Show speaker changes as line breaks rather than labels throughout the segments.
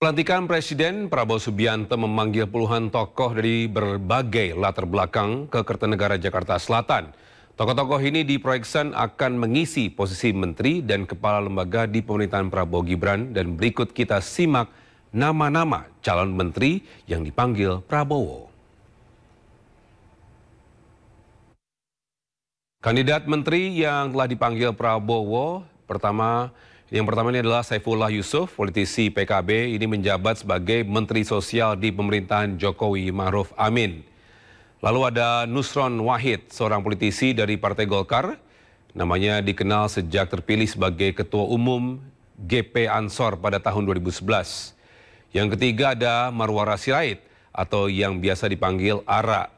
Pelantikan Presiden Prabowo Subianto memanggil puluhan tokoh dari berbagai latar belakang ke Kertanegara Jakarta Selatan. Tokoh-tokoh ini diproyeksikan akan mengisi posisi menteri dan kepala lembaga di pemerintahan Prabowo Gibran, dan berikut kita simak nama-nama calon menteri yang dipanggil Prabowo. Kandidat menteri yang telah dipanggil Prabowo yang pertama ini adalah Saifullah Yusuf, politisi PKB, ini menjabat sebagai Menteri Sosial di pemerintahan Jokowi Ma'ruf Amin. Lalu ada Nusron Wahid, seorang politisi dari Partai Golkar. Namanya dikenal sejak terpilih sebagai Ketua Umum GP Ansor pada tahun 2011. Yang ketiga ada Marwara Sirait atau yang biasa dipanggil Ara.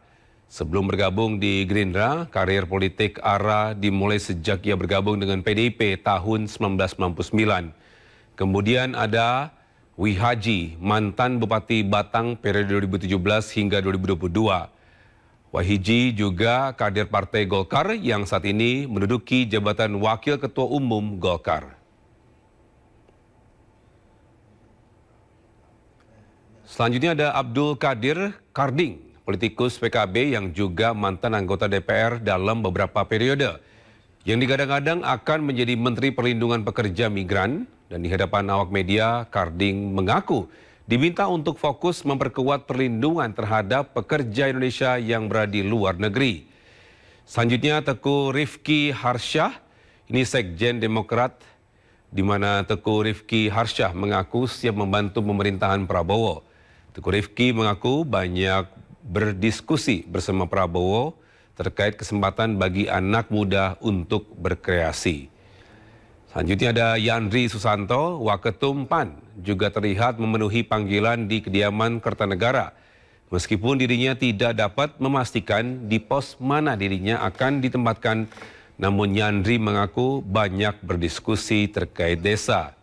Sebelum bergabung di Gerindra, karir politik Ara dimulai sejak ia bergabung dengan PDIP tahun 1999. Kemudian ada Wihaji, mantan Bupati Batang periode 2017 hingga 2022. Wahiji juga kader Partai Golkar yang saat ini menduduki jabatan Wakil Ketua Umum Golkar. Selanjutnya ada Abdul Qadir Karding, politikus PKB yang juga mantan anggota DPR dalam beberapa periode, yang digadang-gadang akan menjadi Menteri Perlindungan Pekerja Migran. Dan di hadapan awak media, Karding mengaku diminta untuk fokus memperkuat perlindungan terhadap pekerja Indonesia yang berada di luar negeri. Selanjutnya Teguh Rifki Harsyah, ini Sekjen Demokrat, di mana Teguh Rifki Harsyah mengaku siap membantu pemerintahan Prabowo. Teguh Rifki mengaku banyak berdiskusi bersama Prabowo terkait kesempatan bagi anak muda untuk berkreasi. Selanjutnya ada Yandri Susanto, Waketum PAN, juga terlihat memenuhi panggilan di kediaman Kertanegara. Meskipun dirinya tidak dapat memastikan di pos mana dirinya akan ditempatkan, namun Yandri mengaku banyak berdiskusi terkait desa.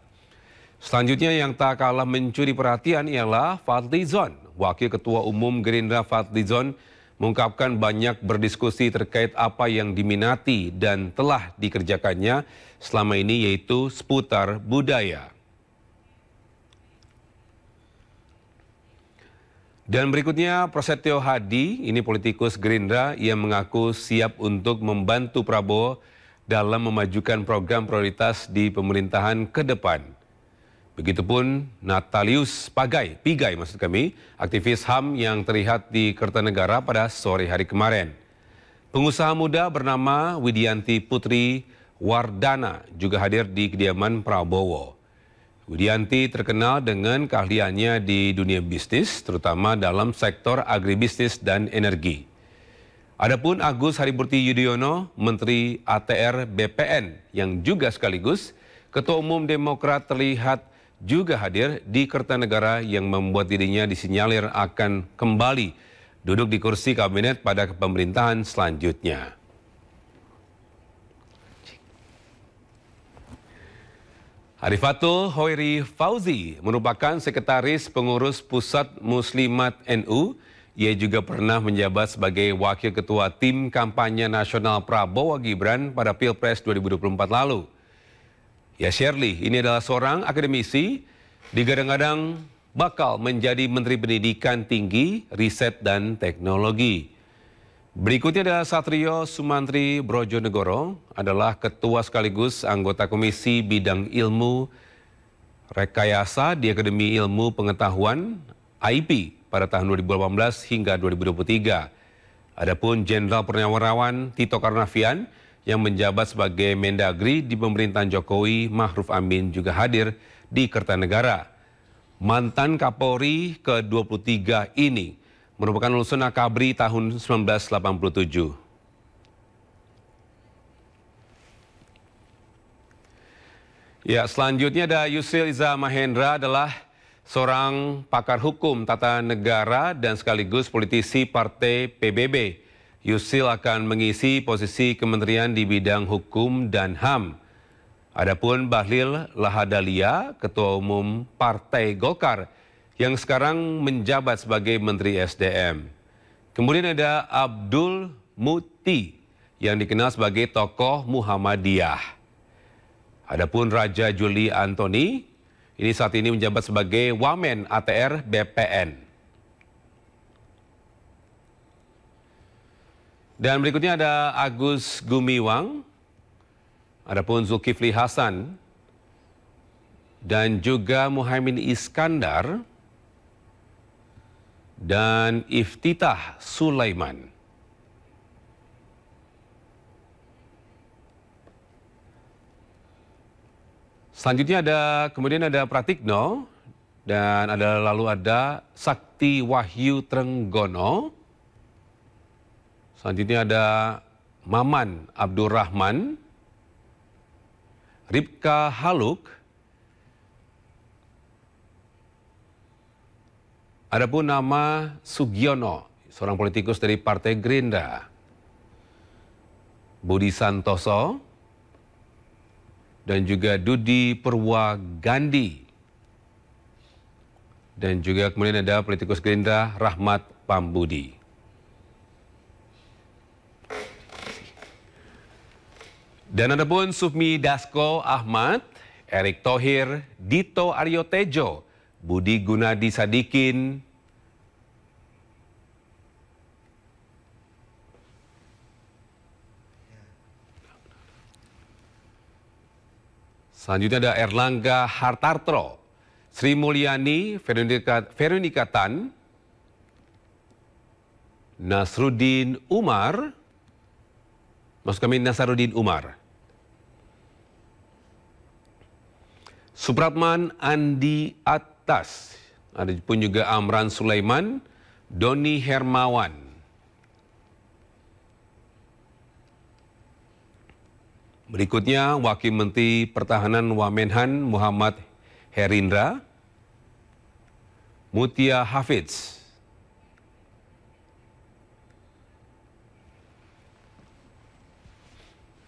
Selanjutnya yang tak kalah mencuri perhatian ialah Fadlizon. Wakil Ketua Umum Gerindra Fadlizon mengungkapkan banyak berdiskusi terkait apa yang diminati dan telah dikerjakannya selama ini, yaitu seputar budaya. Dan berikutnya Prasetyo Hadi, ini politikus Gerindra yang mengaku siap untuk membantu Prabowo dalam memajukan program prioritas di pemerintahan ke depan. Begitupun Natalius Pigai maksud kami, aktivis HAM yang terlihat di Kertanegara pada sore hari kemarin. Pengusaha muda bernama Widianti Putri Wardana juga hadir di kediaman Prabowo. Widianti terkenal dengan keahliannya di dunia bisnis, terutama dalam sektor agribisnis dan energi. Adapun Agus Harimurti Yudhoyono, Menteri ATR BPN yang juga sekaligus Ketua Umum Demokrat, terlihat juga hadir di Kertanegara, yang membuat dirinya disinyalir akan kembali duduk di kursi kabinet pada pemerintahan selanjutnya. Arifatul Hoiri Fauzi merupakan sekretaris pengurus pusat Muslimat NU. Ia juga pernah menjabat sebagai wakil ketua tim kampanye nasional Prabowo Gibran pada Pilpres 2024 lalu. Ya, Shirley ini adalah seorang akademisi, digadang-gadang bakal menjadi Menteri Pendidikan Tinggi, Riset dan Teknologi. Berikutnya ada Satrio Sumantri Brojonegoro, adalah ketua sekaligus anggota Komisi Bidang Ilmu Rekayasa di Akademi Ilmu Pengetahuan (IP) pada tahun 2018 hingga 2023. Adapun Jenderal Purnawirawan Tito Karnavian yang menjabat sebagai Mendagri di pemerintahan Jokowi Ma'ruf Amin juga hadir di Kertanegara. Mantan Kapolri ke-23 ini merupakan lulusan Akabri tahun 1987. Ya, selanjutnya ada Yusril Iza Mahendra, adalah seorang pakar hukum tata negara dan sekaligus politisi Partai PBB. Yusril akan mengisi posisi kementerian di bidang hukum dan HAM. Adapun Bahlil Lahadalia, Ketua Umum Partai Golkar, yang sekarang menjabat sebagai Menteri SDM. Kemudian ada Abdul Muti, yang dikenal sebagai tokoh Muhammadiyah. Adapun Raja Juli Antoni, Ini saat ini menjabat sebagai Wamen ATR BPN. Dan berikutnya ada Agus Gumiwang, adapun Zulkifli Hasan, dan juga Muhaimin Iskandar, dan Iftitah Sulaiman. Selanjutnya kemudian ada Pratikno, dan lalu ada Sakti Wahyu Trenggono. Selanjutnya ada Maman Abdurrahman, Ripka Haluk, adapun nama Sugiono, seorang politikus dari Partai Gerindra, Budi Santoso, dan juga Dudi Purwagandi. Dan juga kemudian ada politikus Gerindra Rahmat Pambudi. Dan ada pun Sufmi Dasko Ahmad, Erick Thohir, Dito Aryo Tejo, Budi Gunadi Sadikin, selanjutnya ada Erlangga Hartarto, Sri Mulyani, Veronika Tan, Nasaruddin Umar, Supratman Andi Atas, ada pun juga Amran Sulaiman, Doni Hermawan. Berikutnya Wakil Menteri Pertahanan Wamenhan Muhammad Herindra, Mutia Hafidz,